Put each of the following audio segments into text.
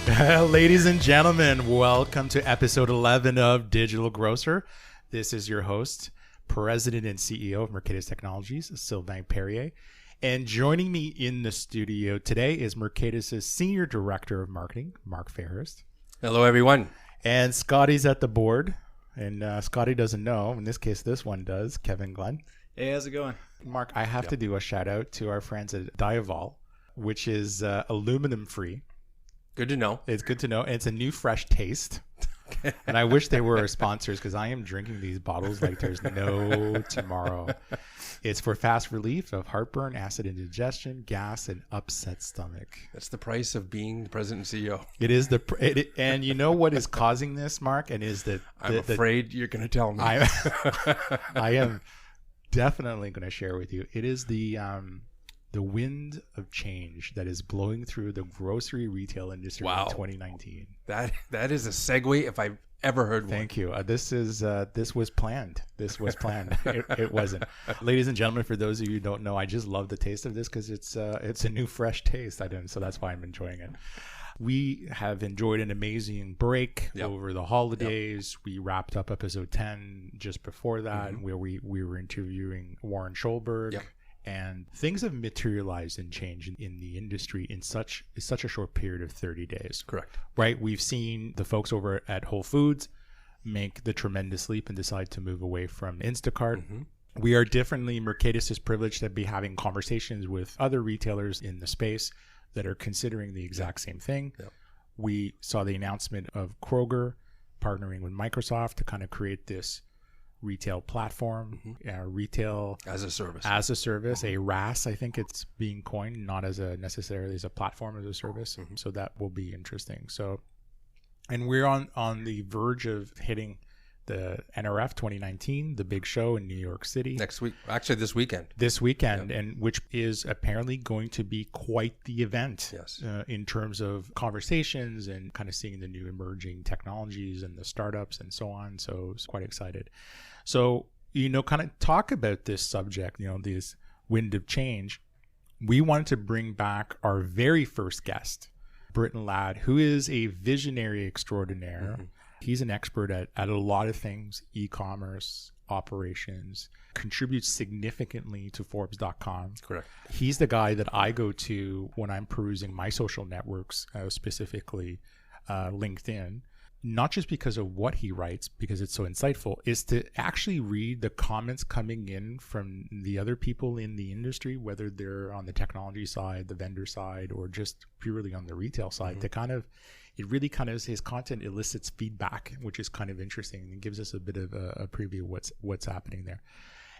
Ladies and gentlemen, welcome to episode 11 of Digital Grocer. This is your host, President and CEO of Mercatus Technologies, Sylvain Perrier. And joining me in the studio today is Mercatus' Senior Director of Marketing, Mark Fairhurst. Hello, everyone. And Scotty's at the board. And Scotty doesn't know. In this case, this one does. Kevin Glenn. Hey, how's it going? Mark, I have to do a shout out to our friends at Diavol, which is aluminum free. Good to know. It's good to know. And it's a new fresh taste. And I wish they were our sponsors because I am drinking these bottles like there's no tomorrow. It's for fast relief of heartburn, acid indigestion, gas, and upset stomach. That's the price of being the president and CEO. It is and you know what is causing this, Mark? And is that I'm afraid you're going to tell me. I am definitely going to share with you. It is the wind of change that is blowing through the grocery retail industry in 2019. That is a segue if I've ever heard one. Thank you. This was planned. This was planned. It wasn't. Ladies and gentlemen, for those of you who don't know, I just love the taste of this because it's a new fresh taste. So that's why I'm enjoying it. We have enjoyed an amazing break over the holidays. Yep. We wrapped up episode 10 just before that, where we were interviewing Warren Schulberg. Yep. And things have materialized and changed in the industry in such a short period of 30 days. Correct. Right? We've seen the folks over at Whole Foods make the tremendous leap and decide to move away from Instacart. Mm-hmm. We are differently, Mercatus is privileged to be having conversations with other retailers in the space that are considering the exact same thing. Yep. We saw the announcement of Kroger partnering with Microsoft to kind of create this retail platform, retail as a service, a RaaS, I think it's being coined, not as necessarily as a platform as a service. Mm-hmm. So that will be interesting. So, and we're on the verge of hitting the NRF 2019, the big show in New York City next week. Actually, this weekend, yep. And which is apparently going to be quite the event. Yes, in terms of conversations and kind of seeing the new emerging technologies and the startups and so on. So it's quite excited. So, kind of talk about this subject, this wind of change. We wanted to bring back our very first guest, Brittain Ladd, who is a visionary extraordinaire. Mm-hmm. He's an expert at a lot of things, e-commerce, operations, contributes significantly to Forbes.com. Correct. He's the guy that I go to when I'm perusing my social networks, specifically LinkedIn. Not just because of what he writes, because it's so insightful, is to actually read the comments coming in from the other people in the industry, whether they're on the technology side, the vendor side, or just purely on the retail side. Mm-hmm. His content elicits feedback, which is kind of interesting and gives us a bit of a preview of what's happening there.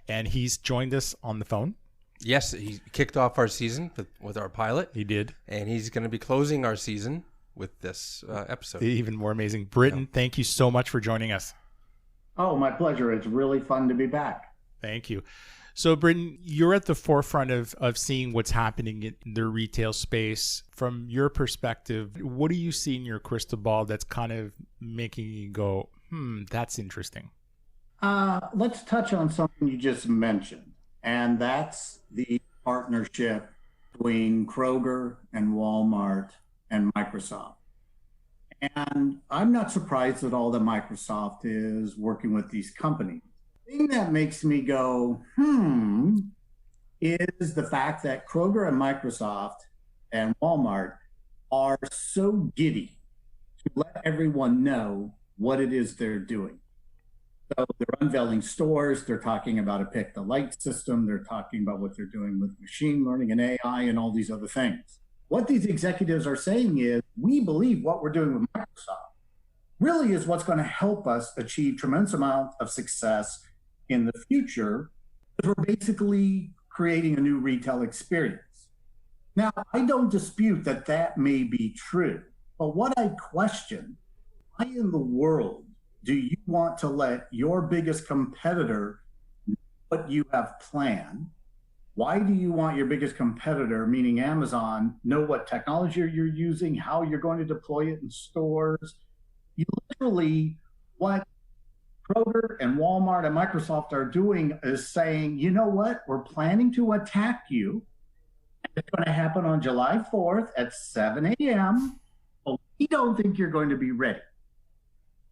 And he's joined us on the phone. Yes, he kicked off our season with our pilot. He did. And he's going to be closing our season with this episode. Even more amazing. Brittain, thank you so much for joining us. Oh, my pleasure. It's really fun to be back. Thank you. So, Brittain, you're at the forefront of seeing what's happening in the retail space. From your perspective, what do you see in your crystal ball that's kind of making you go, that's interesting? Let's touch on something you just mentioned, and that's the partnership between Kroger and Walmart and Microsoft. And I'm not surprised at all that Microsoft is working with these companies. The thing that makes me go, is the fact that Kroger and Microsoft and Walmart are so giddy to let everyone know what it is they're doing. So they're unveiling stores, they're talking about a pick the light system, they're talking about what they're doing with machine learning and AI and all these other things. What these executives are saying is, we believe what we're doing with Microsoft really is what's going to help us achieve tremendous amount of success in the future, because we're basically creating a new retail experience. Now, I don't dispute that may be true, but what I question, why in the world do you want to let your biggest competitor know what you have planned? Why do you want your biggest competitor, meaning Amazon, know what technology you're using, how you're going to deploy it in stores? You literally, what Kroger and Walmart and Microsoft are doing is saying, you know what, we're planning to attack you. It's going to happen on July 4th at 7 a.m. we don't think you're going to be ready.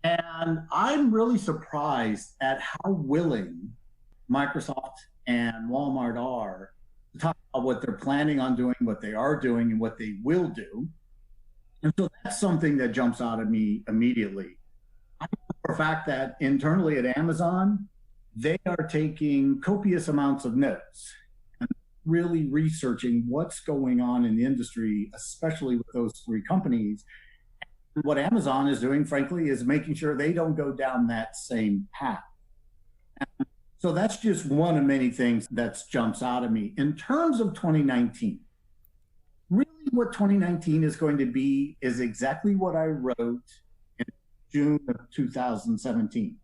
And I'm really surprised at how willing Microsoft and Walmart are to talk about what they're planning on doing, what they are doing, and what they will do. And so that's something that jumps out at me immediately. I know for a fact that internally at Amazon, they are taking copious amounts of notes and really researching what's going on in the industry, especially with those three companies. And what Amazon is doing, frankly, is making sure they don't go down that same path. And so that's just one of many things that jumps out at me. In terms of 2019, really what 2019 is going to be is exactly what I wrote in June of 2017.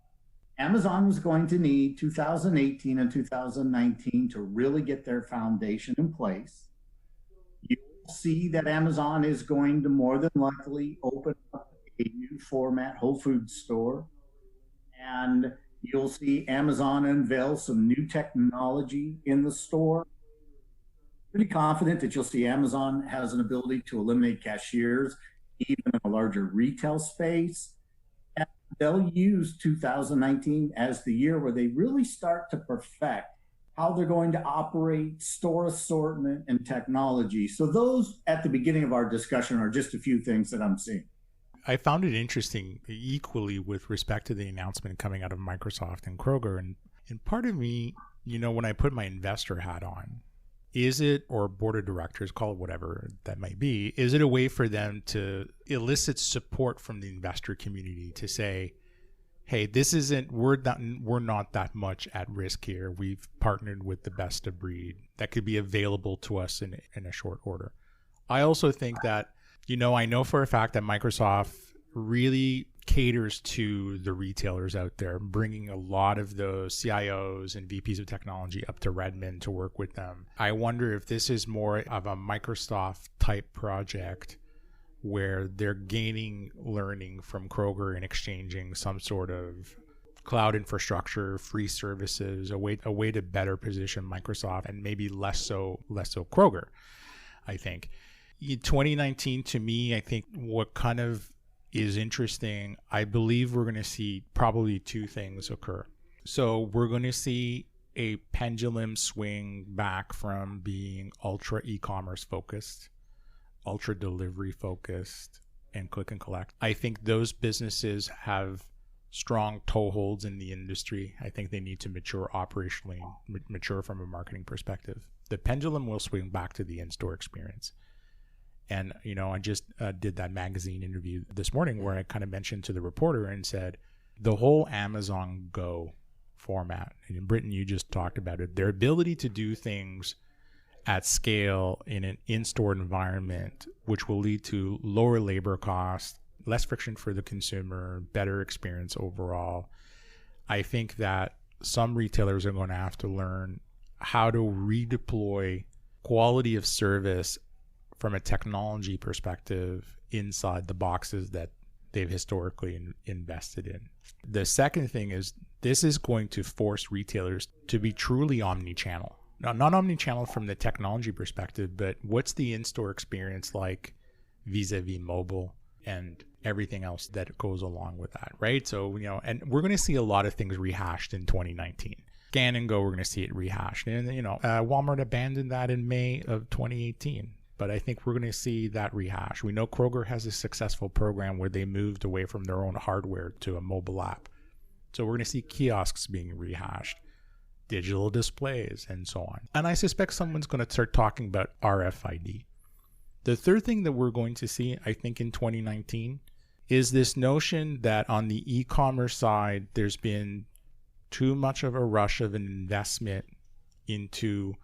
Amazon was going to need 2018 and 2019 to really get their foundation in place. You'll see that Amazon is going to more than likely open up a new format Whole Foods store. And you'll see Amazon unveil some new technology in the store. Pretty confident that you'll see Amazon has an ability to eliminate cashiers, even in a larger retail space. And they'll use 2019 as the year where they really start to perfect how they're going to operate store assortment and technology. So those at the beginning of our discussion are just a few things that I'm seeing. I found it interesting equally with respect to the announcement coming out of Microsoft and Kroger. And part of me, when I put my investor hat on, is it, or board of directors, call it whatever that might be, is it a way for them to elicit support from the investor community to say, hey, this isn't, we're not that much at risk here. We've partnered with the best of breed that could be available to us in a short order. I also think that, I know for a fact that Microsoft really caters to the retailers out there, bringing a lot of those CIOs and VPs of technology up to Redmond to work with them. I wonder if this is more of a Microsoft type project where they're gaining learning from Kroger and exchanging some sort of cloud infrastructure, free services, a way to better position Microsoft, and maybe less so Kroger, I think. In 2019, to me, I think what kind of is interesting, I believe we're going to see probably two things occur. So we're going to see a pendulum swing back from being ultra e-commerce focused, ultra delivery focused, and click and collect. I think those businesses have strong toeholds in the industry. I think they need to mature operationally, mature from a marketing perspective. The pendulum will swing back to the in-store experience. And, I just did that magazine interview this morning where I kind of mentioned to the reporter and said, the whole Amazon Go format, and in Brittain, you just talked about it, their ability to do things at scale in an in-store environment, which will lead to lower labor costs, less friction for the consumer, better experience overall. I think that some retailers are going to have to learn how to redeploy quality of service from a technology perspective inside the boxes that they've historically invested in. The second thing is this is going to force retailers to be truly omnichannel. Now, not omnichannel from the technology perspective, but what's the in-store experience like vis-a-vis mobile and everything else that goes along with that, right? So, and we're going to see a lot of things rehashed in 2019. Scan and go, we're going to see it rehashed. And, Walmart abandoned that in May of 2018. But I think we're going to see that rehash. We know Kroger has a successful program where they moved away from their own hardware to a mobile app. So we're going to see kiosks being rehashed, digital displays, and so on. And I suspect someone's going to start talking about RFID. The third thing that we're going to see, I think, in 2019 is this notion that on the e-commerce side, there's been too much of a rush of an investment into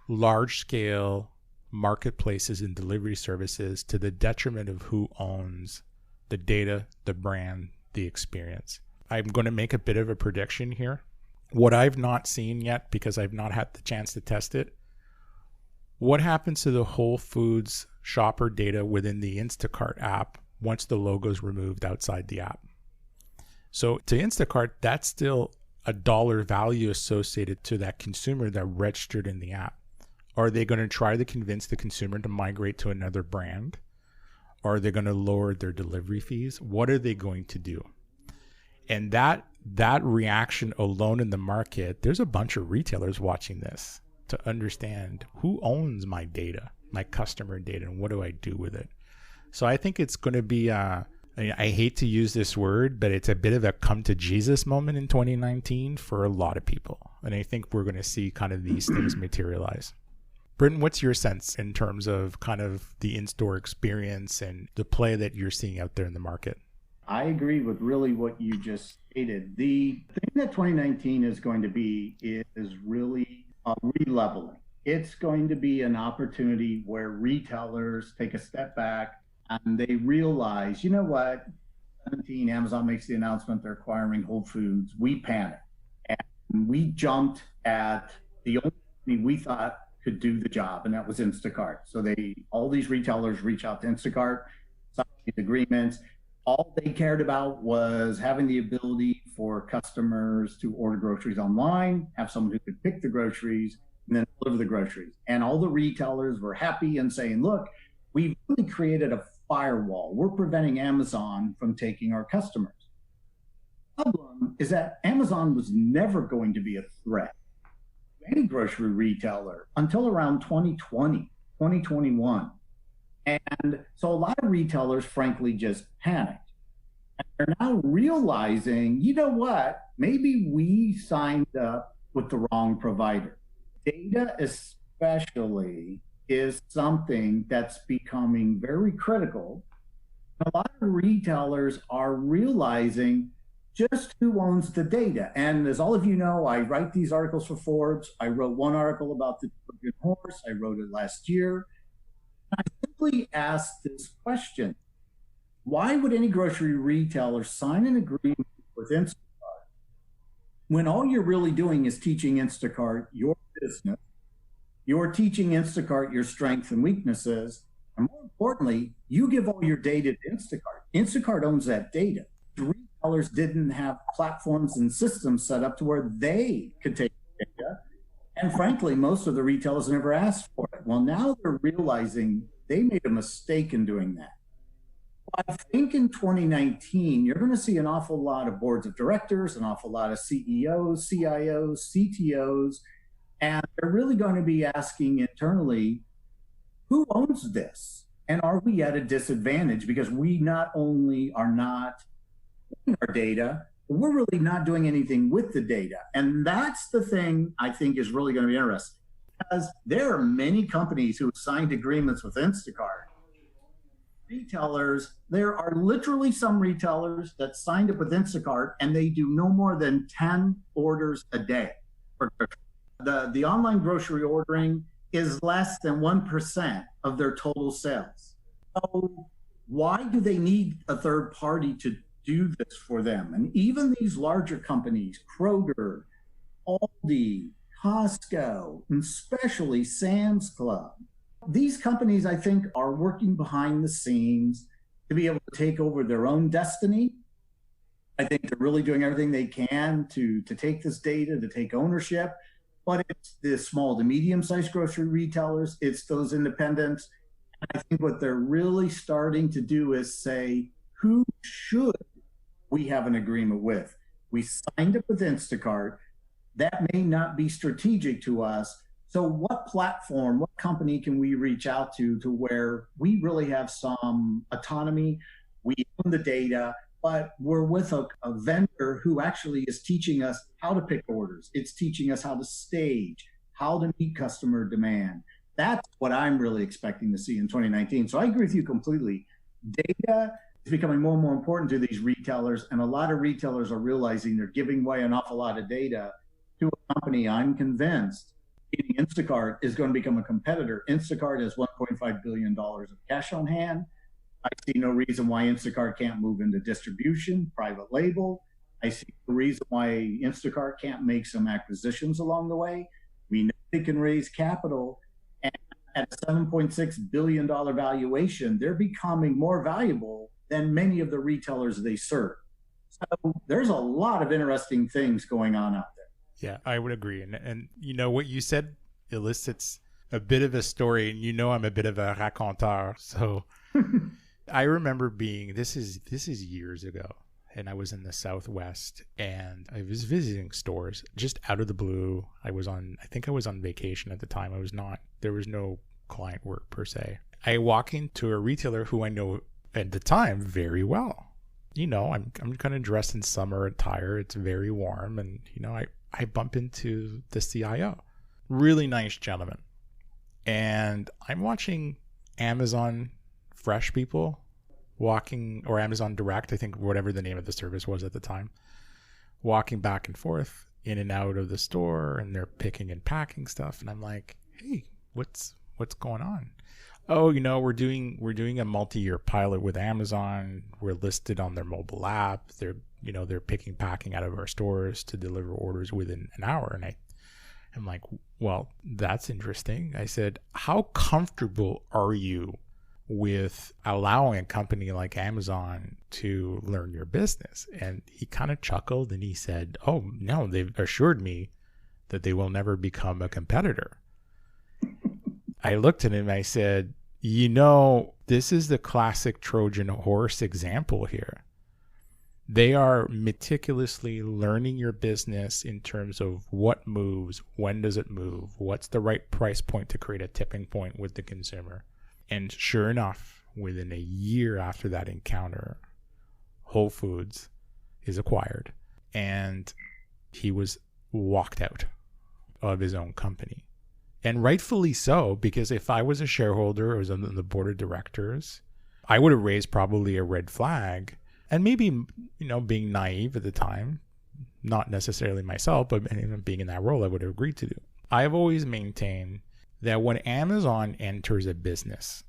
large-scale marketplaces and delivery services to the detriment of who owns the data, the brand, the experience. I'm going to make a bit of a prediction here. What I've not seen yet, because I've not had the chance to test it, what happens to the Whole Foods shopper data within the Instacart app once the logo is removed outside the app? So to Instacart, that's still a dollar value associated to that consumer that registered in the app. Are they going to try to convince the consumer to migrate to another brand? or are they going to lower their delivery fees? What are they going to do? And that reaction alone in the market, there's a bunch of retailers watching this to understand who owns my data, my customer data, and what do I do with it? So I think it's going to be, I hate to use this word, but it's a bit of a come to Jesus moment in 2019 for a lot of people. And I think we're going to see kind of these things materialize. Brittain, what's your sense in terms of kind of the in-store experience and the play that you're seeing out there in the market? I agree with really what you just stated. The thing that 2019 is going to be is really a re-leveling. It's going to be an opportunity where retailers take a step back and they realize, you know what, 17, Amazon makes the announcement they're acquiring Whole Foods. We panicked and we jumped at the only company we thought could do the job, and that was Instacart. So all these retailers reach out to Instacart, sign these agreements. All they cared about was having the ability for customers to order groceries online, have someone who could pick the groceries, and then deliver the groceries. And all the retailers were happy and saying, look, we've really created a firewall. We're preventing Amazon from taking our customers. The problem is that Amazon was never going to be a threat to any grocery retailer until around 2020, 2021. And so a lot of retailers, frankly, just panicked. And they're now realizing, you know what, maybe we signed up with the wrong provider. Data especially is something that's becoming very critical. A lot of retailers are realizing just who owns the data. And as all of you know, I write these articles for Forbes. I wrote one article about the Trojan horse. I wrote it last year. I simply asked this question: why would any grocery retailer sign an agreement with Instacart when all you're really doing is teaching Instacart your business, you're teaching Instacart your strengths and weaknesses, and more importantly, you give all your data to Instacart. Instacart owns that data. The retailers didn't have platforms and systems set up to where they could take the data. And frankly, most of the retailers never asked for it. Well, now they're realizing they made a mistake in doing that. I think in 2019, you're going to see an awful lot of boards of directors, an awful lot of CEOs, CIOs, CTOs, and they're really going to be asking internally, who owns this? And are we at a disadvantage? Because we not only are not owning our data, we're really not doing anything with the data. And that's the thing I think is really going to be interesting, because there are many companies who have signed agreements with Instacart. Retailers, there are literally some retailers that signed up with Instacart and they do no more than 10 orders a day. The online grocery ordering is less than 1% of their total sales. So why do they need a third party to do this for them? And even these larger companies, Kroger, Aldi, Costco, and especially Sam's Club, these companies, I think, are working behind the scenes to be able to take over their own destiny. I think they're really doing everything they can to take this data, to take ownership. But it's the small to medium-sized grocery retailers, it's those independents. And I think what they're really starting to do is say, who should we have an agreement with? We signed up with Instacart. That may not be strategic to us. So what platform, what company can we reach out to where we really have some autonomy? We own the data, but we're with a vendor who actually is teaching us how to pick orders. It's teaching us how to stage, how to meet customer demand. That's what I'm really expecting to see in 2019. So I agree with you completely. Data is becoming more and more important to these retailers, and a lot of retailers are realizing they're giving away an awful lot of data to a company, I'm convinced, Instacart is going to become a competitor. Instacart has $1.5 billion of cash on hand. I see no reason why Instacart can't move into distribution, private label. I see no reason why Instacart can't make some acquisitions along the way. We know they can raise capital. And at a $7.6 billion valuation, they're becoming more valuable than many of the retailers they serve. So there's a lot of interesting things going on out there. Yeah, I would agree. And you know, what you said elicits a bit of a story, and you know I'm a bit of a raconteur. So I remember this is years ago, and I was in the Southwest, and I was visiting stores just out of the blue. I think I was on vacation at the time. There was no client work per se. I walk into a retailer who I know at the time very well. I'm kind of dressed in summer attire. It's very warm, and I bump into the CIO, really nice gentleman, and I'm watching Amazon Fresh people walking, or Amazon Direct, I think, whatever the name of the service was at the time, walking back and forth in and out of the store, and they're picking and packing stuff, and I'm like, hey, what's going on? Oh, we're doing a multi-year pilot with Amazon. We're listed on their mobile app. They're picking, packing out of our stores to deliver orders within an hour. And I'm like, well, that's interesting. I said, how comfortable are you with allowing a company like Amazon to learn your business? And he kind of chuckled and he said, oh, no, they've assured me that they will never become a competitor. I looked at him and I said, this is the classic Trojan horse example here. They are meticulously learning your business in terms of what moves, when does it move, what's the right price point to create a tipping point with the consumer. And sure enough, within a year after that encounter, Whole Foods is acquired, and he was walked out of his own company. And rightfully so, because if I was a shareholder or was on the board of directors, I would have raised probably a red flag. And maybe, being naive at the time, not necessarily myself, but being in that role, I would have agreed to do. I've always maintained that when Amazon enters a business,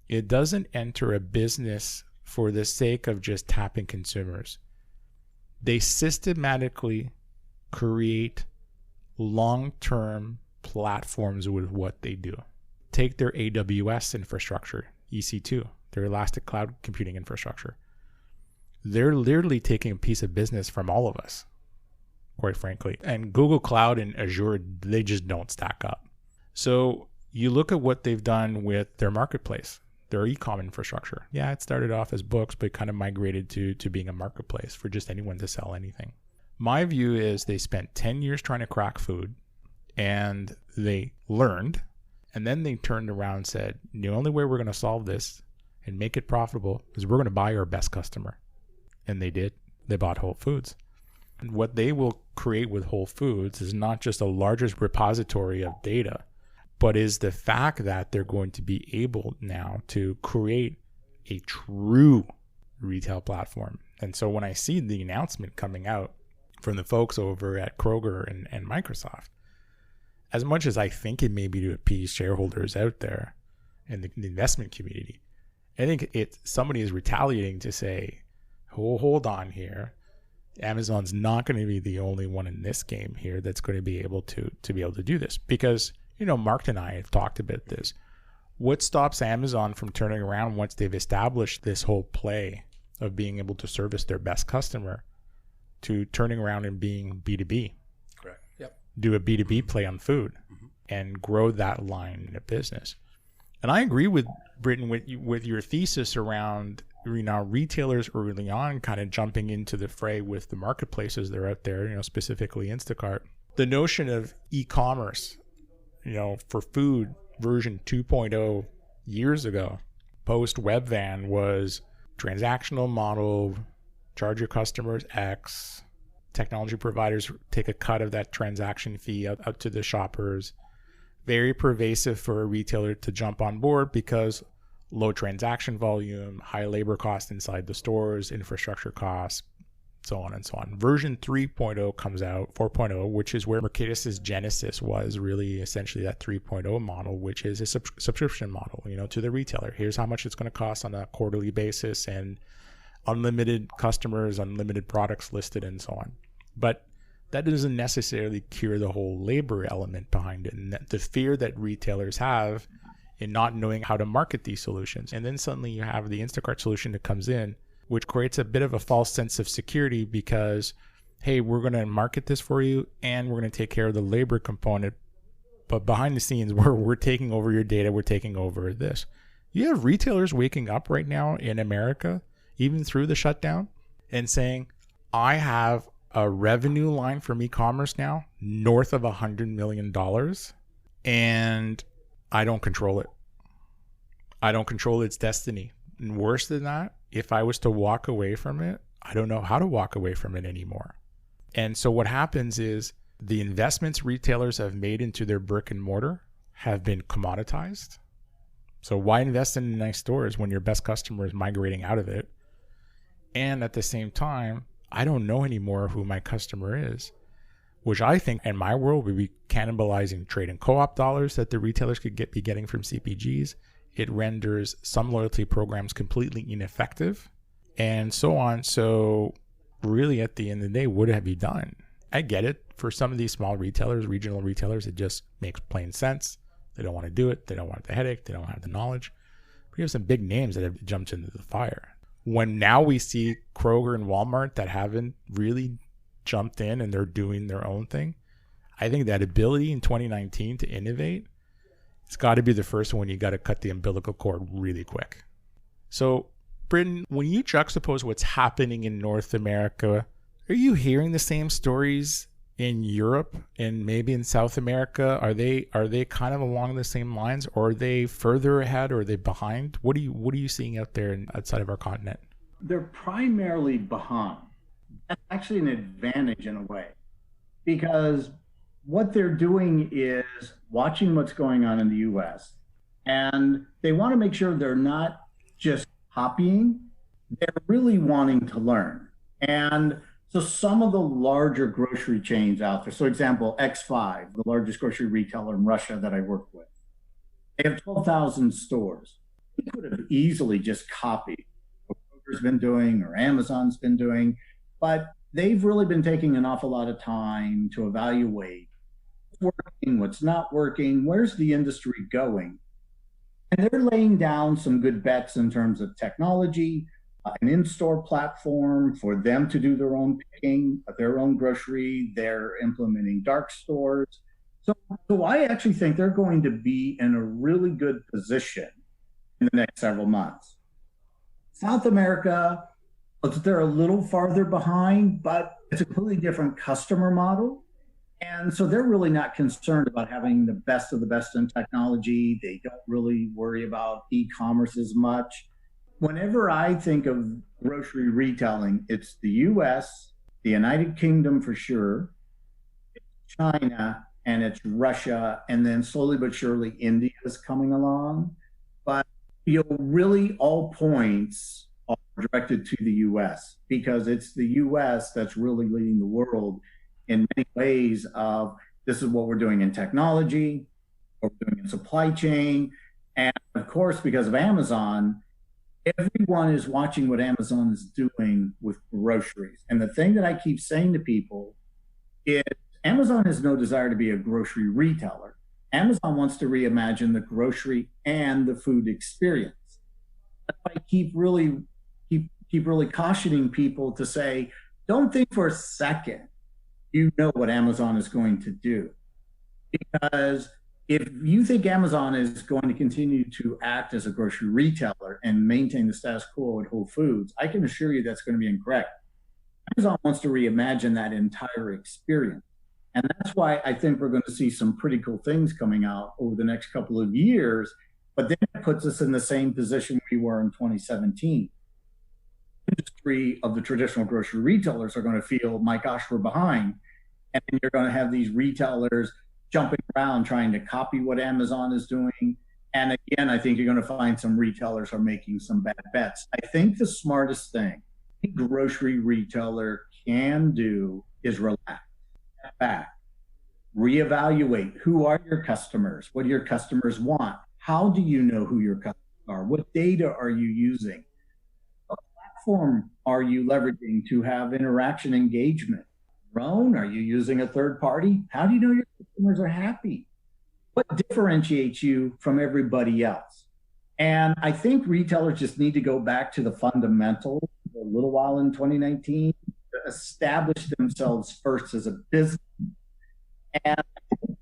it doesn't enter a business for the sake of just tapping consumers. They systematically create long-term platforms with what they do. Take their AWS infrastructure, EC2, their elastic cloud computing infrastructure. They're literally taking a piece of business from all of us, quite frankly. And Google Cloud and Azure, they just don't stack up. So you look at what they've done with their marketplace, their e-com infrastructure. Yeah, it started off as books, but kind of migrated to being a marketplace for just anyone to sell anything. My view is they spent 10 years trying to crack food, and they learned, and then they turned around and said, the only way we're going to solve this and make it profitable is we're going to buy our best customer. And they did. They bought Whole Foods. And what they will create with Whole Foods is not just a largest repository of data, but is the fact that they're going to be able now to create a true retail platform. And so when I see the announcement coming out from the folks over at Kroger and Microsoft, as much as I think it may be to appease shareholders out there and the investment community, I think somebody is retaliating to say, hold on here. Amazon's not going to be the only one in this game here that's going to be able to do this. Because, Mark and I have talked about this. What stops Amazon from turning around once they've established this whole play of being able to service their best customer to turning around and being B2B? Correct. Yep. Do a B2B play on food and grow that line in a business. And I agree with Brittain with your thesis around retailers early on kind of jumping into the fray with the marketplaces that are out there, specifically Instacart. The notion of e-commerce, for food version 2.0 years ago, post Webvan, was transactional model, charge your customers X, technology providers take a cut of that transaction fee out to the shoppers. Very pervasive for a retailer to jump on board because low transaction volume, high labor cost inside the stores, infrastructure costs, so on and so on. Version 3.0 comes out, 4.0, which is where Mercatus' genesis was, really essentially that 3.0 model, which is a subscription model, to the retailer. Here's how much it's going to cost on a quarterly basis, and unlimited customers, unlimited products listed, and so on. But that doesn't necessarily cure the whole labor element behind it, and the fear that retailers have in not knowing how to market these solutions. And then suddenly you have the Instacart solution that comes in, which creates a bit of a false sense of security because, hey, we're going to market this for you and we're going to take care of the labor component. But behind the scenes, we're taking over your data, we're taking over this. You have retailers waking up right now in America, even through the shutdown, and saying, I have a revenue line from e-commerce now north of $100 million, and I don't control it. I don't control its destiny. And worse than that, if I was to walk away from it, I don't know how to walk away from it anymore. And so what happens is the investments retailers have made into their brick and mortar have been commoditized. So why invest in nice stores when your best customer is migrating out of it? And at the same time, I don't know anymore who my customer is, which I think in my world would be cannibalizing trade and co-op dollars that the retailers could be getting from CPGs. It renders some loyalty programs completely ineffective and so on. So really at the end of the day, what have you done? I get it. For some of these small retailers, regional retailers, it just makes plain sense. They don't want to do it. They don't want the headache. They don't have the knowledge. We have some big names that have jumped into the fire. When now we see Kroger and Walmart that haven't really jumped in and they're doing their own thing, I think that ability in 2019 to innovate, it's got to be the first one. You got to cut the umbilical cord really quick. So, Brittain, when you juxtapose what's happening in North America, are you hearing the same stories in Europe and maybe in South America? Are they kind of along the same lines, or are they further ahead, or are they behind? What are you seeing out there outside of our continent? They're primarily behind. That's actually an advantage in a way, because what they're doing is watching what's going on in the US, and they want to make sure they're not just copying, they're really wanting to learn. And so some of the larger grocery chains out there, so example, X5, the largest grocery retailer in Russia that I work with, they have 12,000 stores. They could have easily just copied what Kroger's been doing or Amazon's been doing, but they've really been taking an awful lot of time to evaluate what's working, what's not working, where's the industry going. And they're laying down some good bets in terms of technology, an in-store platform for them to do their own picking, their own grocery. They're implementing dark stores. So I actually think they're going to be in a really good position in the next several months. South America, they're a little farther behind, but it's a completely different customer model. And so they're really not concerned about having the best of the best in technology. They don't really worry about e-commerce as much. Whenever I think of grocery retailing, it's the US, the United Kingdom for sure, it's China, and it's Russia, and then slowly but surely India is coming along. But really all points are directed to the US, because it's the US that's really leading the world in many ways of this is what we're doing in technology, what we're doing in supply chain, and of course, because of Amazon, everyone is watching what Amazon is doing with groceries. And the thing that I keep saying to people is Amazon has no desire to be a grocery retailer. Amazon wants to reimagine the grocery and the food experience. I keep really cautioning people to say, don't think for a second you know what Amazon is going to do. Because if you think Amazon is going to continue to act as a grocery retailer and maintain the status quo at Whole Foods, I can assure you that's going to be incorrect. Amazon wants to reimagine that entire experience. And that's why I think we're going to see some pretty cool things coming out over the next couple of years, but then it puts us in the same position we were in 2017. Industry of the traditional grocery retailers are going to feel, my gosh, we're behind. And then you're going to have these retailers jumping around trying to copy what Amazon is doing. And again, I think you're going to find some retailers are making some bad bets. I think the smartest thing a grocery retailer can do is relax, step back, reevaluate. Who are your customers? What do your customers want? How do you know who your customers are? What data are you using? What platform are you leveraging to have interaction engagement? Your own? Are you using a third party? How do you know your customers are happy? What differentiates you from everybody else? And I think retailers just need to go back to the fundamentals a little while in 2019 to establish themselves first as a business. And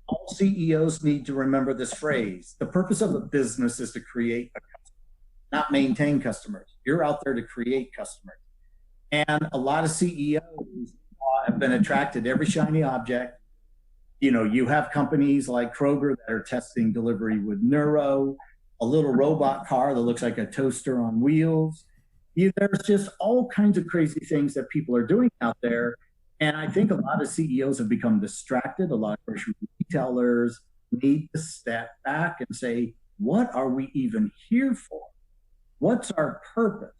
all CEOs need to remember this phrase: the purpose of a business is to create a customer. not maintain customers. You're out there to create customers. And a lot of CEOs have been attracted to every shiny object. You know, you have companies like Kroger that are testing delivery with Neuro, a little robot car that looks like a toaster on wheels. There's just all kinds of crazy things that people are doing out there. And I think a lot of CEOs have become distracted. A lot of grocery retailers need to step back and say, what are we even here for? What's our purpose?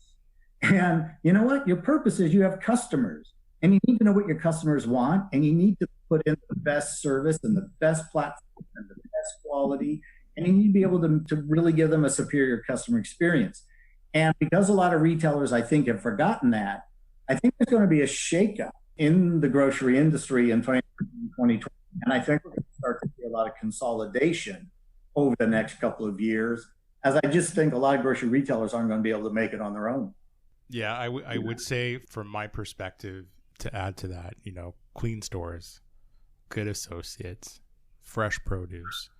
And you know what? Your purpose is you have customers, and you need to know what your customers want, and you need to put in the best service and the best platform and the best quality, and you need to be able to really give them a superior customer experience. And because a lot of retailers, I think, have forgotten that, I think there's going to be a shakeup in the grocery industry in 2020. And I think we're going to start to see a lot of consolidation over the next couple of years, as I just think a lot of grocery retailers aren't going to be able to make it on their own. Yeah, I would say from my perspective, to add to that, you know, clean stores, good associates, fresh produce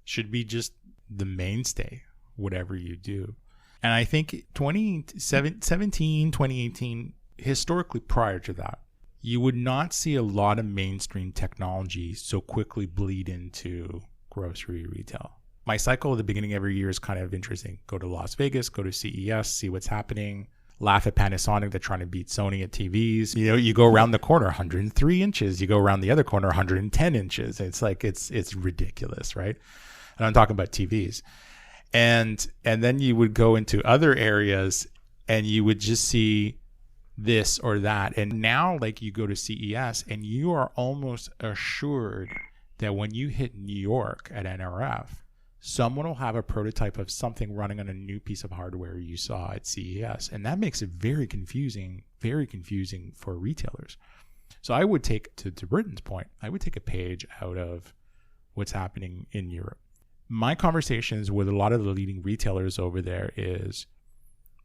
should be just the mainstay, whatever you do. And I think 2017, 2018, historically prior to that, you would not see a lot of mainstream technology so quickly bleed into grocery retail. My cycle at the beginning of every year is kind of interesting. Go to Las Vegas, go to CES, see what's happening, laugh at Panasonic. They're trying to beat Sony at TVs. You know, you go around the corner, 103 inches. You go around the other corner, 110 inches. It's like, it's ridiculous, right? And I'm talking about TVs. And then you would go into other areas and you would just see this or that. And now, like, you go to CES and you are almost assured that when you hit New York at NRF, someone will have a prototype of something running on a new piece of hardware you saw at CES. And that makes it very confusing for retailers. So I would take, to Brittain's point, I would take a page out of what's happening in Europe. My conversations with a lot of the leading retailers over there is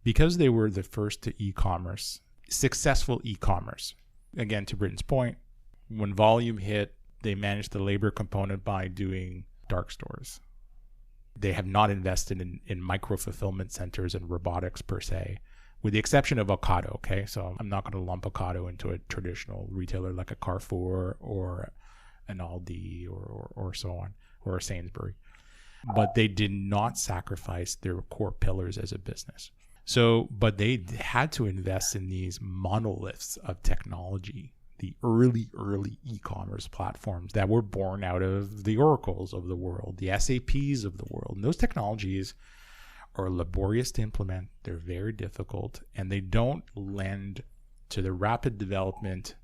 because they were the first to e-commerce, successful e-commerce. Again, to Brittain's point, when volume hit, they managed the labor component by doing dark stores. They have not invested in micro fulfillment centers and robotics per se, with the exception of Ocado. Okay, so I'm not going to lump Ocado into a traditional retailer like a Carrefour or an Aldi or so on, or a Sainsbury. But they did not sacrifice their core pillars as a business. So, but they had to invest in these monoliths of technology, the early e-commerce platforms that were born out of the Oracles of the world, the SAPs of the world. And those technologies are laborious to implement. They're very difficult, and they don't lend to the rapid development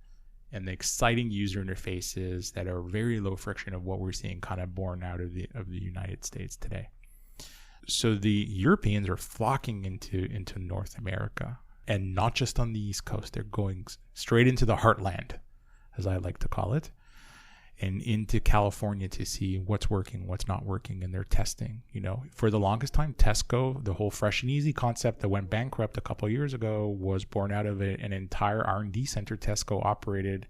and the exciting user interfaces that are very low friction of what we're seeing kind of born out of the United States today. So the Europeans are flocking into North America, and not just on the East Coast. They're going straight into the heartland, as I like to call it, and into California to see what's working, what's not working, and they're testing. You know, for the longest time, Tesco, the whole fresh and easy concept that went bankrupt a couple of years ago, was born out of an entire R&D center Tesco operated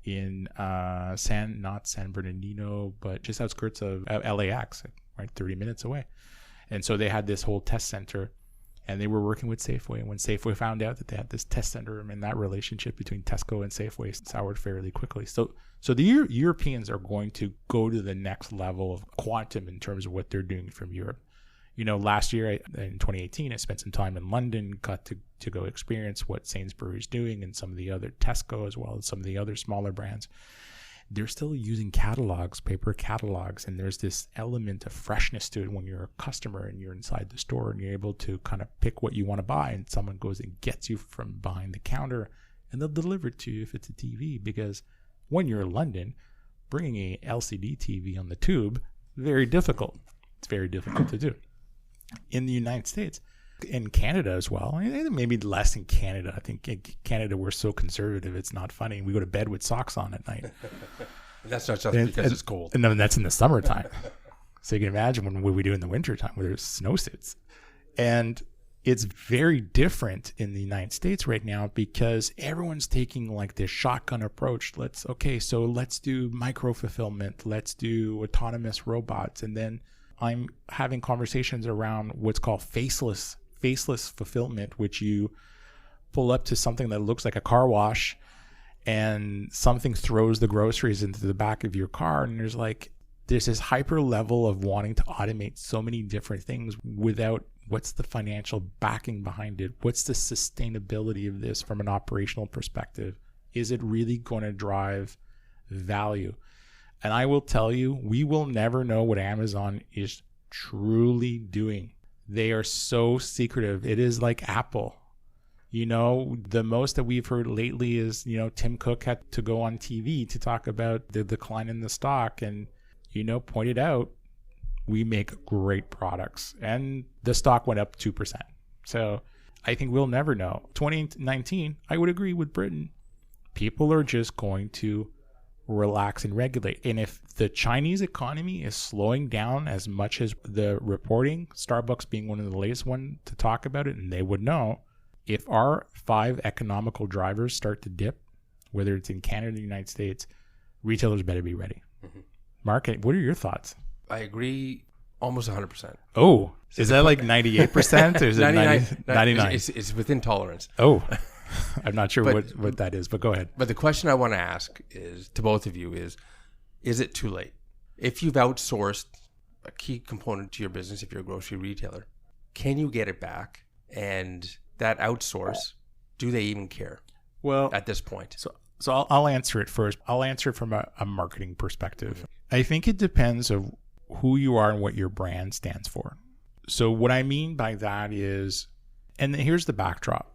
in not San Bernardino, but just outskirts of LAX, right, 30 minutes away. And so they had this whole test center, and they were working with Safeway. And when Safeway found out that they had this test center, and that relationship between Tesco and Safeway soured fairly quickly. So the Europeans are going to go to the next level of quantum in terms of what they're doing from Europe. You know, last year in 2018, I spent some time in London, got to go experience what Sainsbury's is doing, and some of the other Tesco, as well as some of the other smaller brands. They're still using catalogs, paper catalogs, and there's this element of freshness to it when you're a customer and you're inside the store and you're able to kind of pick what you want to buy, and someone goes and gets you from behind the counter, and they'll deliver it to you if it's a TV. Because when you're in London, bringing a LCD TV on the tube, very difficult. It's very difficult to do. In the United States, in Canada as well, maybe less in Canada. I think in Canada we're so conservative, it's not funny. We go to bed with socks on at night. That's not just because it's cold. And then that's in the summertime. So you can imagine what we do in the wintertime where there's snowsuits. And it's very different in the United States right now because everyone's taking like this shotgun approach. Let's do micro fulfillment. Let's do autonomous robots. And then I'm having conversations around what's called faceless faceless fulfillment, which you pull up to something that looks like a car wash and something throws the groceries into the back of your car. And there's this hyper level of wanting to automate so many different things without what's the financial backing behind it? What's the sustainability of this from an operational perspective? Is it really going to drive value? And I will tell you, we will never know what Amazon is truly doing. They are so secretive. It is like Apple. The most that we've heard lately is, Tim Cook had to go on TV to talk about the decline in the stock and, pointed out we make great products and the stock went up 2%. So I think we'll never know. 2019, I would agree with Brittain. People are just going to relax and regulate. And if the Chinese economy is slowing down as much as the reporting, Starbucks being one of the latest one to talk about it, and they would know, if our 5 economical drivers start to dip, whether it's in Canada or the United States, retailers better be ready. Mm-hmm. Mark, what are your thoughts? I agree almost 100%. Oh, is that like 98% or is it 99? It's within tolerance. Oh, I'm not sure what that is, but go ahead. But the question I want to ask is to both of you is it too late? If you've outsourced a key component to your business, if you're a grocery retailer, can you get it back? And that outsource, do they even care? Well, at this point? So I'll answer it first. I'll answer it from a marketing perspective. I think it depends of who you are and what your brand stands for. So what I mean by that is, and here's the backdrop.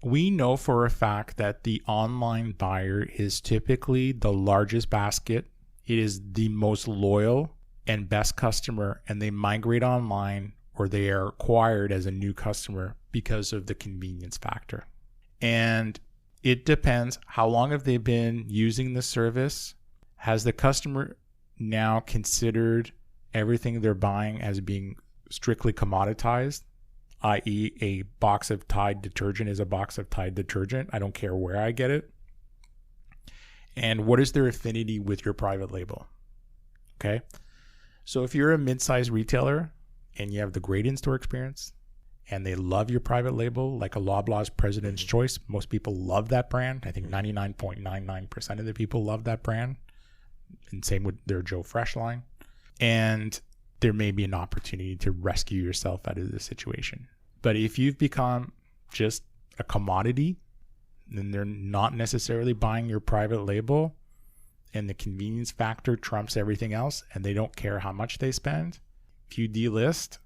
We know for a fact that the online buyer is typically the largest basket. It is the most loyal and best customer, and they migrate online or they are acquired as a new customer because of the convenience factor. And it depends, how long have they been using the service? Has the customer now considered everything they're buying as being strictly commoditized, i.e. a box of Tide detergent is a box of Tide detergent. I don't care where I get it. And what is their affinity with your private label? Okay. So if you're a mid-sized retailer and you have the great in-store experience and they love your private label, like a Loblaws President's Choice, most people love that brand. I think 99.99% of the people love that brand. And same with their Joe Fresh line. And there may be an opportunity to rescue yourself out of this situation. But if you've become just a commodity, then they're not necessarily buying your private label and the convenience factor trumps everything else and they don't care how much they spend. If you delist,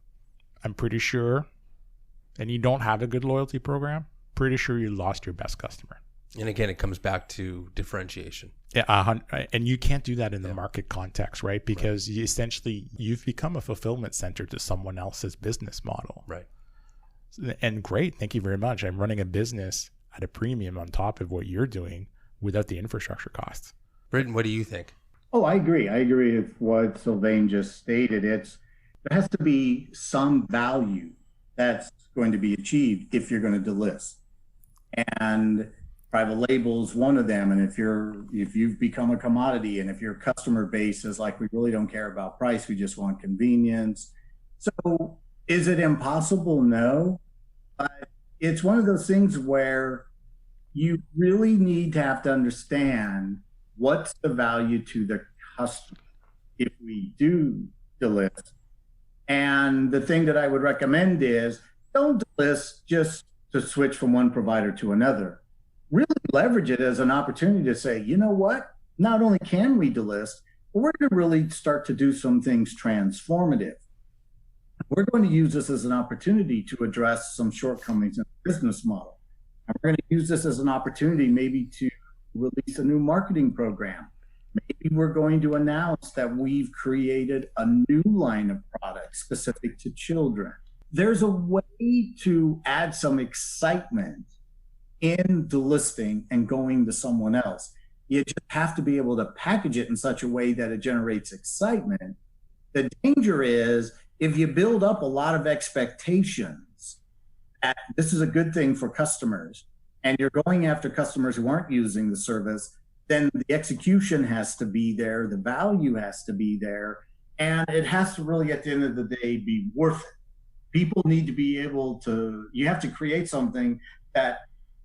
I'm pretty sure, and you don't have a good loyalty program, pretty sure you lost your best customer. And again, it comes back to differentiation. Yeah, and you can't do that in the market context, right? Because you've become a fulfillment center to someone else's business model. Right. And great, thank you very much. I'm running a business at a premium on top of what you're doing without the infrastructure costs. Brittain, what do you think? Oh, I agree. I agree with what Sylvain just stated. There has to be some value that's going to be achieved if you're going to delist. And private label is one of them. And if you've become a commodity and if your customer base is like, we really don't care about price, we just want convenience. So is it impossible? No. But it's one of those things where you really need to have to understand what's the value to the customer if we do delist. And the thing that I would recommend is don't delist just to switch from one provider to another. Really leverage it as an opportunity to say, you know what? Not only can we delist, but we're going to really start to do some things transformative. We're going to use this as an opportunity to address some shortcomings in the business model. And we're going to use this as an opportunity maybe to release a new marketing program. Maybe we're going to announce that we've created a new line of products specific to children. There's a way to add some excitement in the listing and going to someone else. You just have to be able to package it in such a way that it generates excitement. The danger is if you build up a lot of expectations that this is a good thing for customers and you're going after customers who aren't using the service, then the execution has to be there, the value has to be there, and it has to really, at the end of the day, be worth it. People need to be able to, you have to create something that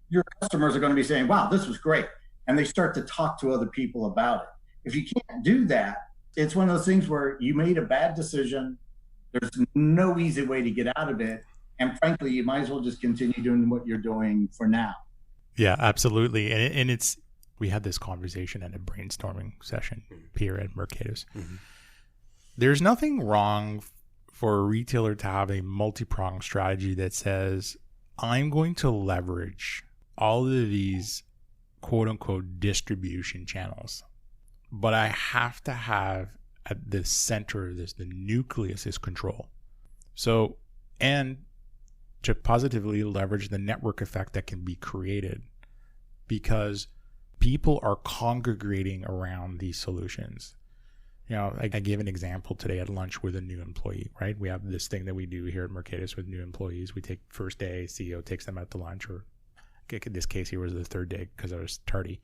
your customers are going to be saying, wow, this was great. And they start to talk to other people about it. If you can't do that, it's one of those things where you made a bad decision. There's no easy way to get out of it. And frankly, you might as well just continue doing what you're doing for now. Yeah, absolutely. And it's, we had this conversation at a brainstorming session here at Mercatus. Mm-hmm. There's nothing wrong for a retailer to have a multi-pronged strategy that says, I'm going to leverage all of these quote unquote distribution channels, but I have to have at the center of this, the nucleus is control. So, and to positively leverage the network effect that can be created because people are congregating around these solutions. You know, I gave an example today at lunch with a new employee, right? We have this thing that we do here at Mercatus with new employees. We take first day, CEO takes them out to lunch, or in this case here was the third day because I was tardy.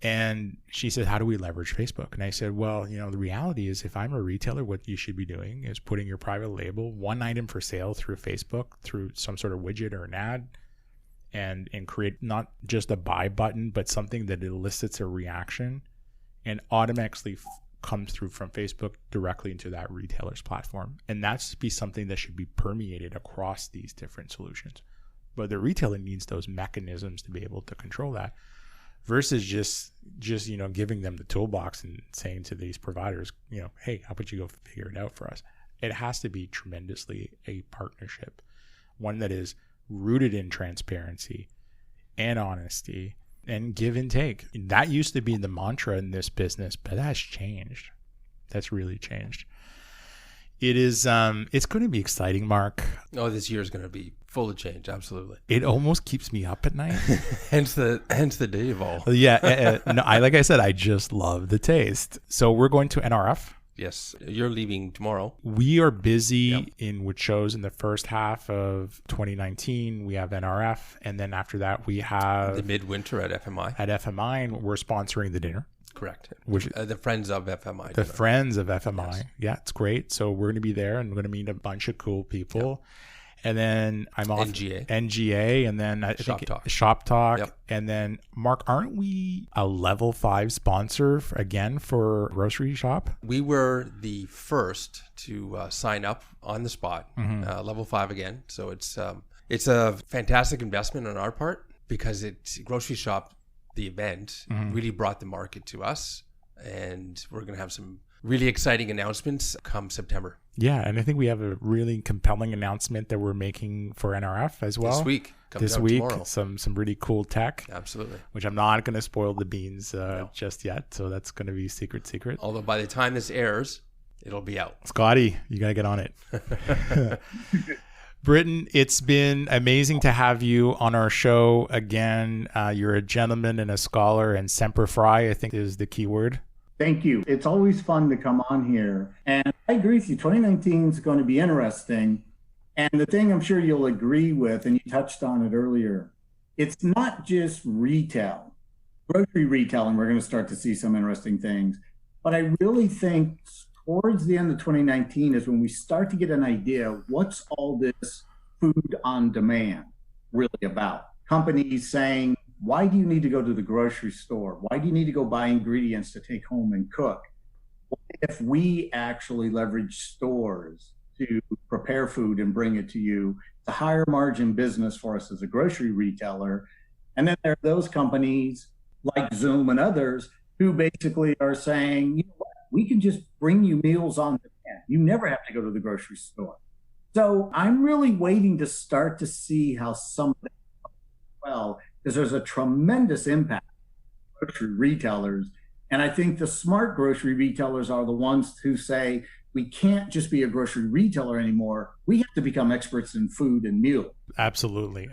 And she said, how do we leverage Facebook? And I said, well, you know, the reality is if I'm a retailer, what you should be doing is putting your private label, one item for sale through Facebook, through some sort of widget or an ad, and create not just a buy button, but something that elicits a reaction and automatically comes through from Facebook directly into that retailer's platform. And that's be something that should be permeated across these different solutions. But the retailer needs those mechanisms to be able to control that versus just you know, giving them the toolbox and saying to these providers, you know, hey, how about you go figure it out for us? It has to be tremendously a partnership, one that is rooted in transparency and honesty and give and take. And that used to be the mantra in this business, but that's changed. That's really changed. It is, it's going to be exciting, Mark. Oh, this year is going to be full of change. Absolutely. It almost keeps me up at night. hence the day of all. Yeah. No, like I said, I just love the taste. So we're going to NRF. Yes. You're leaving tomorrow. We are busy in which shows in the first half of 2019. We have NRF. And then after that, we have the midwinter at FMI. At FMI, and we're sponsoring the dinner. Correct. Which the Friends of FMI. The Friends of FMI. Yes. Yeah, it's great. So we're going to be there and we're going to meet a bunch of cool people. Yep. And then I'm off NGA, and then I think Shop Talk. Yep. And then Mark, aren't we a level 5 sponsor again for Grocery Shop? We were the first to sign up on the spot, level 5 again. So it's a fantastic investment on our part because Grocery Shop, the event, really brought the market to us, and we're going to have some really exciting announcements come September. Yeah, and I think we have a really compelling announcement that we're making for NRF as well. This week, tomorrow. Some really cool tech. Absolutely. Which I'm not going to spoil the beans just yet, so that's going to be secret. Although by the time this airs, it'll be out. Scotty, you got to get on it. Brittain, it's been amazing to have you on our show again. You're a gentleman and a scholar, and semper fi, I think, is the key word. Thank you. It's always fun to come on here. And I agree with you. 2019 is going to be interesting. And the thing I'm sure you'll agree with, and you touched on it earlier, it's not just retail, grocery retail, and we're going to start to see some interesting things. But I really think towards the end of 2019 is when we start to get an idea of what's all this food on demand really about. Companies saying, why do you need to go to the grocery store? Why do you need to go buy ingredients to take home and cook? What if we actually leverage stores to prepare food and bring it to you? It's a higher margin business for us as a grocery retailer. And then there are those companies like Zoom and others who basically are saying, you know what, we can just bring you meals on demand. You never have to go to the grocery store. So I'm really waiting to start to see how some of that well, because there's a tremendous impact on grocery retailers. And I think the smart grocery retailers are the ones who say, we can't just be a grocery retailer anymore. We have to become experts in food and meal. Absolutely.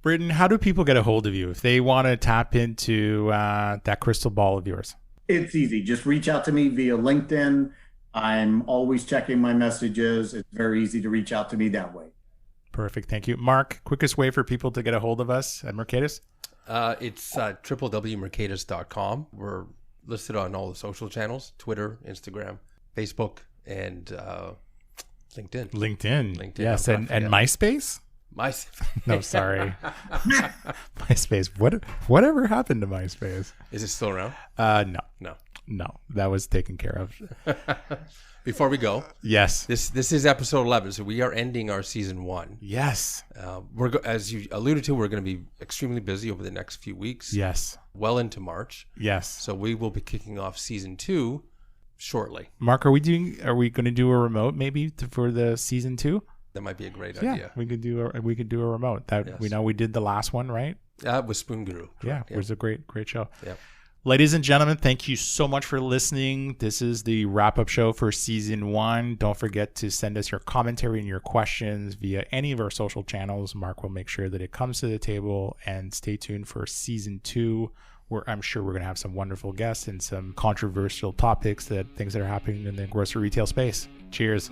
Brittain, how do people get a hold of you if they want to tap into that crystal ball of yours? It's easy. Just reach out to me via LinkedIn. I'm always checking my messages. It's very easy to reach out to me that way. Perfect. Thank you. Mark, quickest way for people to get a hold of us at Mercatus? It's www.mercatus.com. We're listed on all the social channels, Twitter, Instagram, Facebook, and LinkedIn. Yes, and MySpace. No, sorry. MySpace. Whatever happened to MySpace? Is it still around? No. That was taken care of. Before we go, yes, this is episode 11, so we are ending our season 1. Yes, as you alluded to, we're going to be extremely busy over the next few weeks. Yes, well into March. Yes, so we will be kicking off season 2 shortly. Mark, are we going to do a remote maybe for the season 2? That might be a great idea. We could do a remote. We know we did the last one, right? That was Spoon Guru. Correct? It was a great show. Yeah. Ladies and gentlemen, thank you so much for listening. This is the wrap-up show for season 1. Don't forget to send us your commentary and your questions via any of our social channels. Mark will make sure that it comes to the table, and stay tuned for season 2, where I'm sure we're going to have some wonderful guests and some controversial topics, things that are happening in the grocery retail space. Cheers.